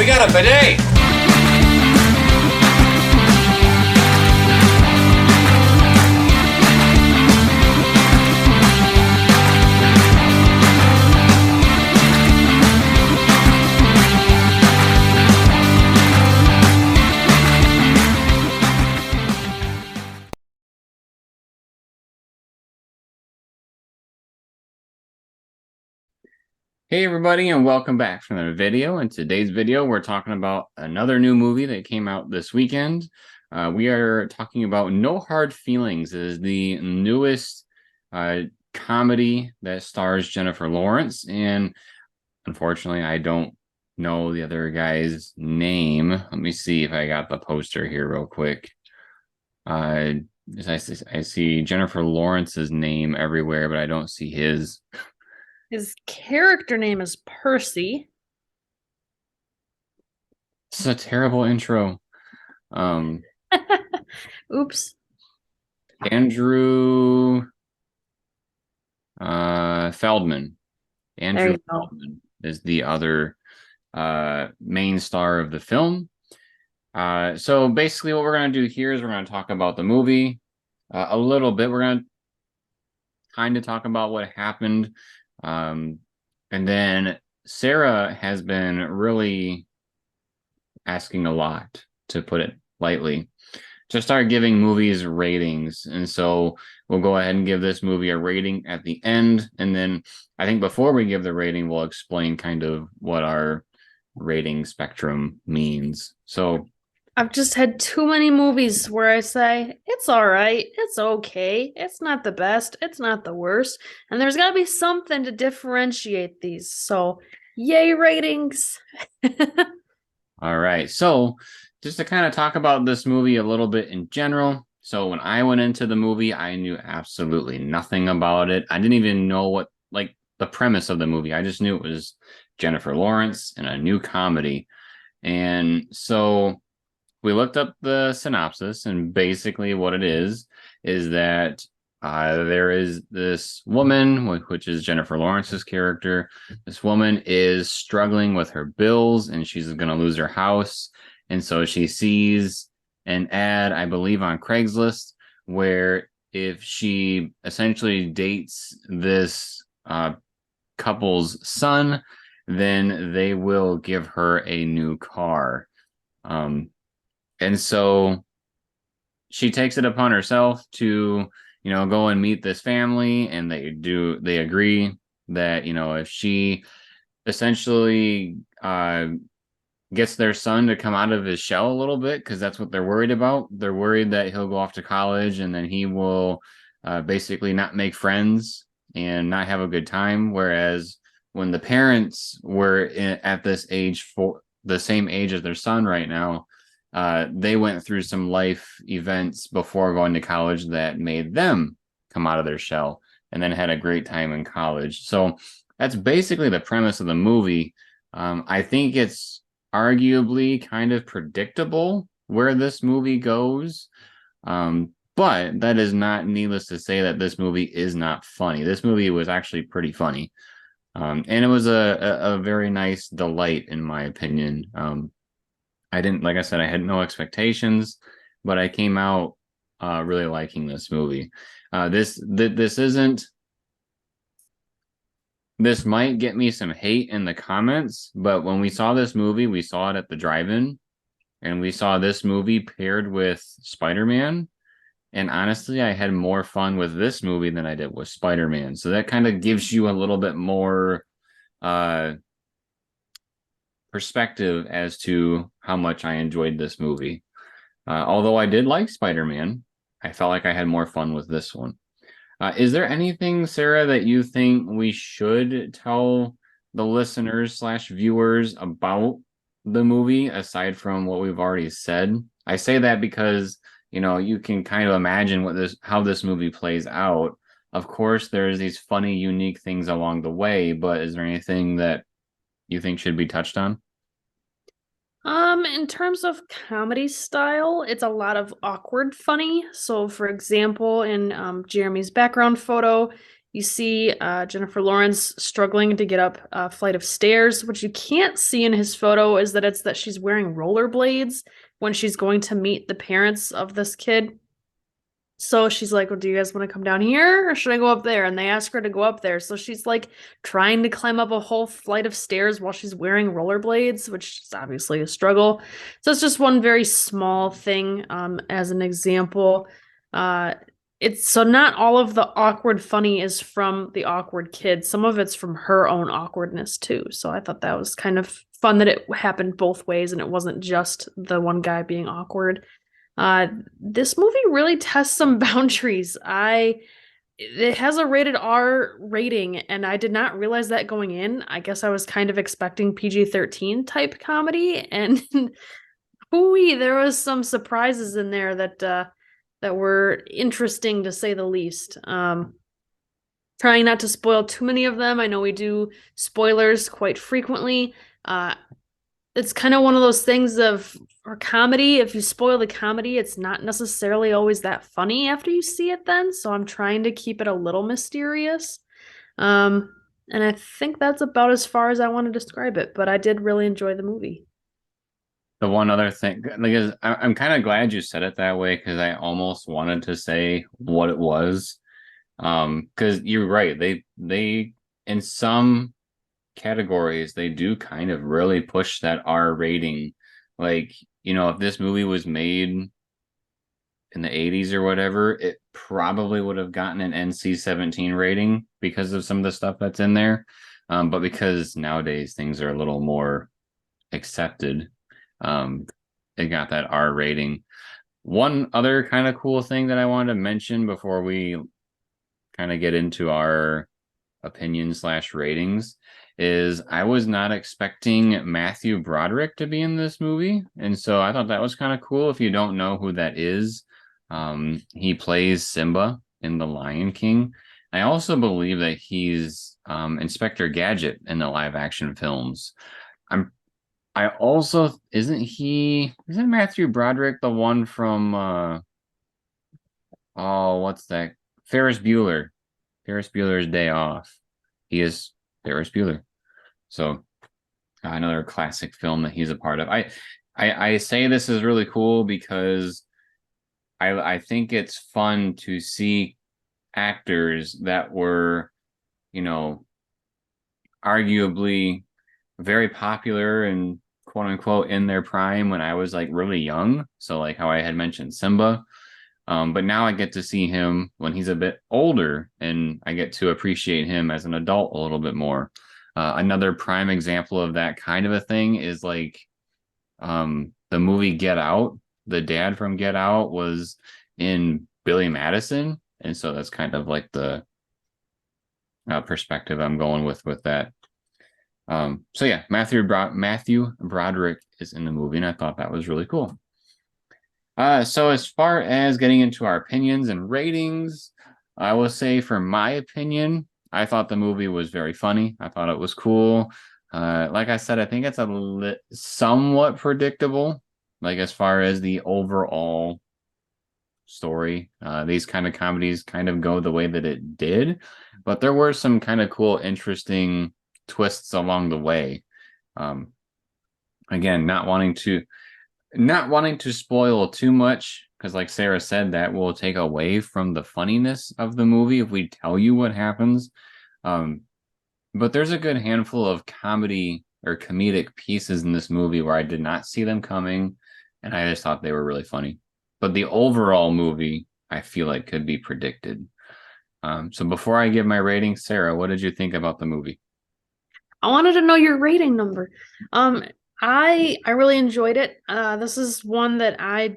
We got a bidet! Hey everybody, and welcome back for another video. In today's video, we're talking about another new movie that came out this weekend. We are talking about No Hard Feelings. It is the newest comedy that stars Jennifer Lawrence, and unfortunately, I don't know the other guy's name. Let me see if I got the poster here real quick. I see Jennifer Lawrence's name everywhere, but I don't see his. His character name is Percy. This is a terrible intro. Oops. Andrew Feldman. Andrew Feldman is the other main star of the film. So basically what we're going to do here is we're going to talk about the movie a little bit. We're going to kind of talk about what happened. And then Sarah has been really asking a lot, to put it lightly, to start giving movies ratings. And so we'll go ahead and give this movie a rating at the end. And then I think before we give the rating, we'll explain kind of what our rating spectrum means. So I've just had too many movies where I say, it's all right, it's okay, it's not the best, it's not the worst. And there's got to be something to differentiate these. So, yay, ratings. All right. So just to kind of talk about this movie a little bit in general. So when I went into the movie, I knew absolutely nothing about it. I didn't even know what, like, the premise of the movie. I just knew it was Jennifer Lawrence and a new comedy. And so we looked up the synopsis, and basically what it is that there is this woman, which is Jennifer Lawrence's character. This woman is struggling with her bills, and she's going to lose her house. And so she sees an ad, I believe, on Craigslist, where if she essentially dates this couple's son, then they will give her a new car. And so she takes it upon herself to, go and meet this family, and they agree that, if she essentially gets their son to come out of his shell a little bit, because that's what they're worried about. They're worried that he'll go off to college and then he will basically not make friends and not have a good time. Whereas when the parents were at this age, for the same age as their son right now, they went through some life events before going to college that made them come out of their shell, and then had a great time in college. So that's basically the premise of the movie. I think it's arguably kind of predictable where this movie goes. But that is not needless to say that this movie is not funny. This movie was actually pretty funny. And it was a very nice delight, in my opinion. I didn't, like I said, I had no expectations, but I came out really liking this movie. This might get me some hate in the comments, but when we saw this movie, we saw it at the drive-in, and we saw this movie paired with Spider-Man. And honestly, I had more fun with this movie than I did with Spider-Man. So that kind of gives you a little bit more perspective as to how much I enjoyed this movie. Although I did like Spider-Man, I felt like I had more fun with this one. Is there anything, Sarah, that you think we should tell the listeners / viewers about the movie, aside from what we've already said? I say that because, you can kind of imagine how this movie plays out. Of course, there's these funny, unique things along the way, but is there anything that you think should be touched on? In terms of comedy style, it's a lot of awkward funny. So, for example, in Jeremy's background photo, You see Jennifer Lawrence struggling to get up a flight of stairs. What you can't see in his photo is that it's that she's wearing rollerblades when she's going to meet the parents of this kid. So she's like, well, do you guys want to come down here or should I go up there? And they ask her to go up there. So she's like trying to climb up a whole flight of stairs while she's wearing rollerblades, which is obviously a struggle. So it's just one very small thing as an example. Uh, it's so not all of the awkward funny is from the awkward kid. Some of it's from her own awkwardness too. So I thought that was kind of fun that it happened both ways and it wasn't just the one guy being awkward. Uh, this movie really tests some boundaries. It has a rated R rating, and I did not realize that going in. I guess I was kind of expecting PG-13 type comedy, and hooey, there was some surprises in there that were interesting to say the least. Trying not to spoil too many of them. I know we do spoilers quite frequently. It's kind of one of those things of for comedy, if you spoil the comedy, it's not necessarily always that funny after you see it then. So I'm trying to keep it a little mysterious. And I think that's about as far as I want to describe it, but I did really enjoy the movie. The one other thing, like, is I'm kind of glad you said it that way because I almost wanted to say what it was. Because you're right, they in some categories they do kind of really push that R rating. Like, if this movie was made in the 80s or whatever, it probably would have gotten an NC-17 rating because of some of the stuff that's in there. But because nowadays things are a little more accepted, it got that R rating. One other kind of cool thing that I wanted to mention before we kind of get into our opinions slash ratings is I was not expecting Matthew Broderick to be in this movie. And so I thought that was kind of cool. If you don't know who that is, he plays Simba in The Lion King. I also believe that he's Inspector Gadget in the live action films. I also isn't Matthew Broderick the one from what's that? Ferris Bueller. Ferris Bueller's Day Off. He is Ferris Bueller. So another classic film that he's a part of. I say this is really cool because I think it's fun to see actors that were, arguably very popular and quote unquote in their prime when I was like really young. So like how I had mentioned Simba. But now I get to see him when he's a bit older and I get to appreciate him as an adult a little bit more. Another prime example of that kind of a thing is like the movie Get Out. The dad from Get Out was in Billy Madison. And so that's kind of like the perspective I'm going with that. So yeah, Matthew Broderick is in the movie, and I thought that was really cool. So as far as getting into our opinions and ratings, I will say for my opinion, I thought the movie was very funny. I thought it was cool. Like I said, I think it's somewhat predictable, like as far as the overall story. These kind of comedies kind of go the way that it did, but there were some kind of cool, interesting twists along the way. Again, not wanting to spoil too much because like Sarah said, that will take away from the funniness of the movie if we tell you what happens. But there's a good handful of comedy or comedic pieces in this movie where I did not see them coming and I just thought they were really funny. But the overall movie I feel like could be predicted. So before I give my rating, Sarah, what did you think about the movie? I wanted to know your rating number. I really enjoyed it. This is one that I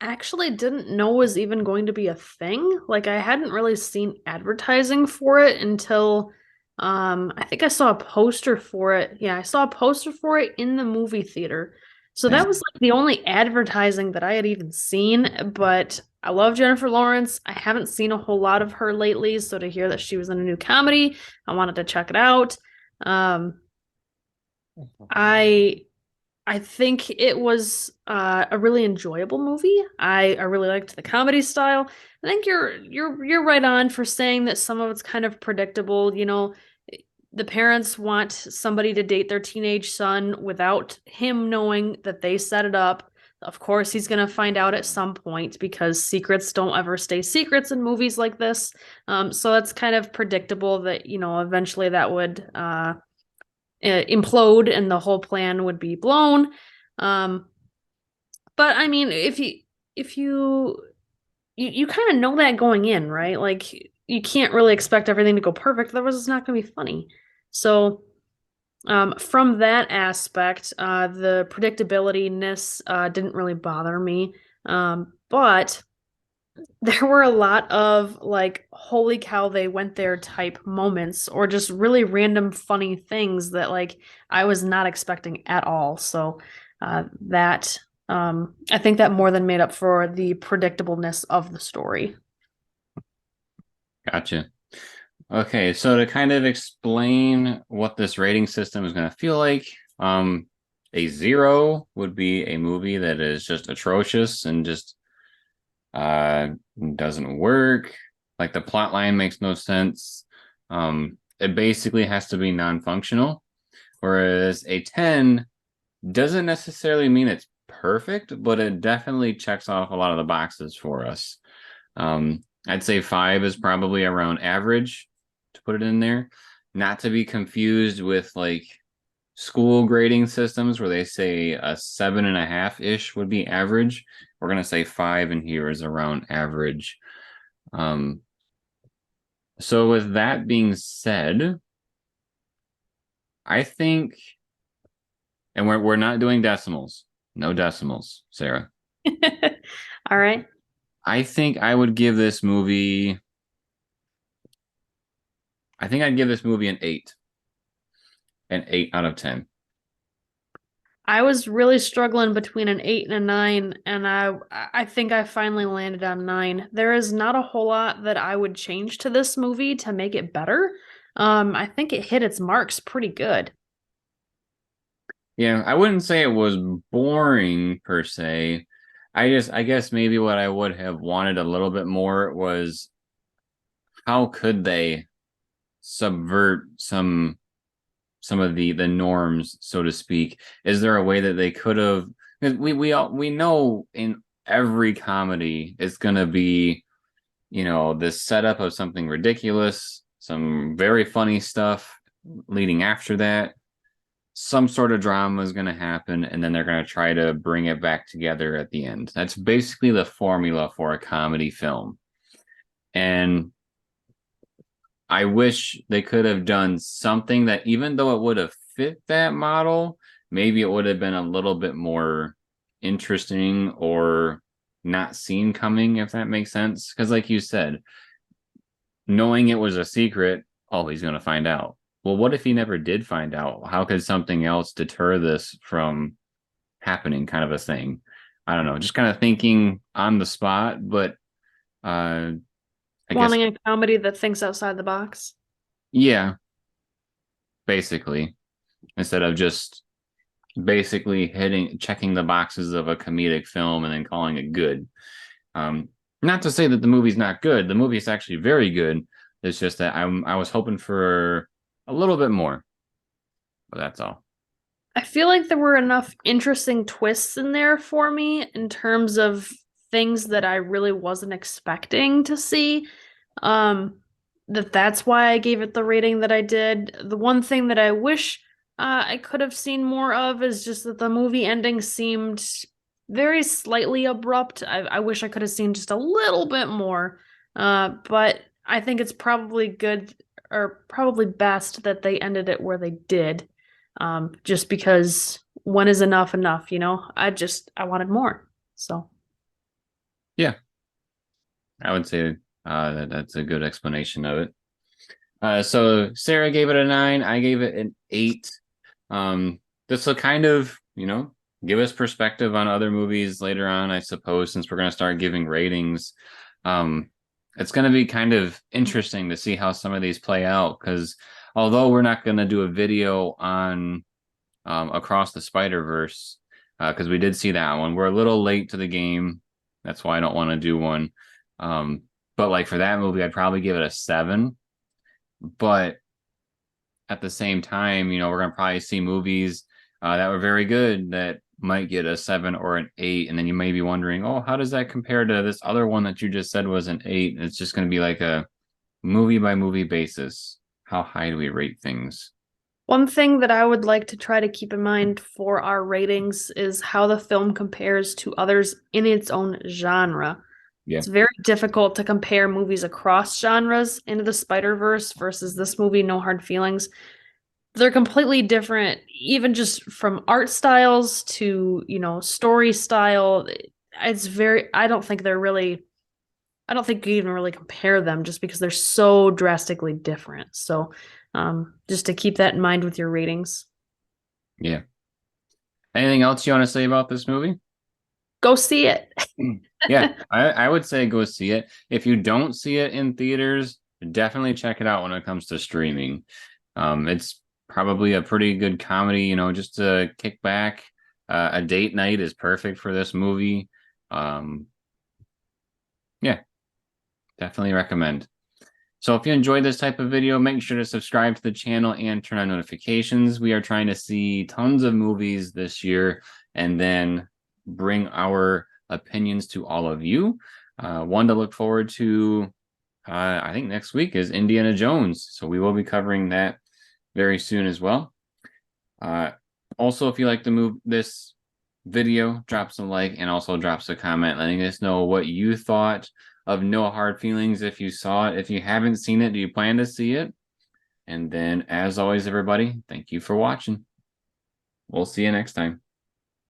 actually didn't know was even going to be a thing. Like I hadn't really seen advertising for it until I think I saw a poster for it. Yeah, I saw a poster for it in the movie theater. So that was like the only advertising that I had even seen, but I love Jennifer Lawrence. I haven't seen a whole lot of her lately, so to hear that she was in a new comedy, I wanted to check it out. I I think it was a really enjoyable movie. I really liked the comedy style. I think you're right on for saying that some of it's kind of predictable. You know, the parents want somebody to date their teenage son without him knowing that they set it up. Of course, he's going to find out at some point because secrets don't ever stay secrets in movies like this. So that's kind of predictable that, you know, eventually that would implode and the whole plan would be blown. Um, but I mean, if you kind of know that going in, right? Like you can't really expect everything to go perfect. Otherwise, it's not going to be funny. So, from that aspect, the predictability-ness didn't really bother me. But there were a lot of like, holy cow, they went there type moments, or just really random funny things that like I was not expecting at all. So, that I think that more than made up for the predictableness of the story. Gotcha. Okay, so to kind of explain what this rating system is going to feel like, a 0 would be a movie that is just atrocious and just uh doesn't work. Like the plot line makes no sense. It basically has to be non-functional. Whereas a 10 doesn't necessarily mean it's perfect, but it definitely checks off a lot of the boxes for us. I'd say 5 is probably around average to put it in there. Not to be confused with like school grading systems where they say a 7.5-ish would be average. We're gonna say 5 in here is around average. Um, so with that being said, I think, and we're not doing decimals. No decimals, Sarah. All right. I think I would give this movie. I think I'd give this movie an 8 out of 10. I was really struggling between an 8 and a 9, and I think I finally landed on 9. There is not a whole lot that I would change to this movie to make it better. I think it hit its marks pretty good. Yeah, I wouldn't say it was boring per se. I guess maybe what I would have wanted a little bit more was how could they subvert some of the norms, so to speak? Is there a way that they could have? Because we know in every comedy it's gonna be, you know, this setup of something ridiculous, some very funny stuff leading after that. Some sort of drama is going to happen, and then they're going to try to bring it back together at the end. That's basically the formula for a comedy film. And I wish they could have done something that, even though it would have fit that model, maybe it would have been a little bit more interesting or not seen coming, if that makes sense. Because, like you said, knowing it was a secret, oh, he's going to find out. Well, what if he never did find out? How could something else deter this from happening, kind of a thing? I don't know, just kind of thinking on the spot, but I guess, Wanting a comedy that thinks outside the box. yeah, basically, instead of just basically checking the boxes of a comedic film and then calling it good. Um, Not to say that the movie's not good. The movie is actually very good. It's just that I was hoping for a little bit more, but that's all. I feel like there were enough interesting twists in there for me in terms of things that I really wasn't expecting to see. Um, that's why I gave it the rating that I did. The one thing that I wish I could have seen more of is just that the movie ending seemed very slightly abrupt. I wish I could have seen just a little bit more. But I think it's probably good or probably best that they ended it where they did. Just because when is enough enough, you know? I wanted more. So Yeah, I would say that's a good explanation of it. So Sarah gave it a 9. I gave it an 8. This will kind of, you know, give us perspective on other movies later on, I suppose, since we're going to start giving ratings. It's going to be kind of interesting to see how some of these play out, because although we're not going to do a video on Across the Spider-Verse, because we did see that one. We're a little late to the game. That's why I don't want to do one. But like for that movie, I'd probably give it a 7. But at the same time, we're gonna probably see movies that were very good that might get a 7 or an 8, and then you may be wondering, oh, how does that compare to this other one that you just said was an 8? It's just gonna be like a movie by movie basis. How high do we rate things? One thing that I would like to try to keep in mind for our ratings is how the film compares to others in its own genre. Yeah. It's very difficult to compare movies across genres. Into the Spider-Verse versus this movie, No Hard Feelings. They're completely different, even just from art styles to, story style. I don't think I don't think you even really compare them just because they're so drastically different. So, just to keep that in mind with your ratings. Yeah. Anything else you want to say about this movie? Go see it. Yeah, I would say go see it. If you don't see it in theaters, definitely check it out when it comes to streaming. It's probably a pretty good comedy, just to kick back. A date night is perfect for this movie. Yeah, definitely recommend. So if you enjoyed this type of video, make sure to subscribe to the channel and turn on notifications. We are trying to see tons of movies this year and then bring our opinions to all of you. One to look forward to, I think next week is Indiana Jones. So we will be covering that very soon as well. Also, if you like to move this video, drop some like and also drop a comment letting us know what you thought of No Hard Feelings if you saw it. If you haven't seen it, do you plan to see it? And then, as always, everybody, thank you for watching. We'll see you next time.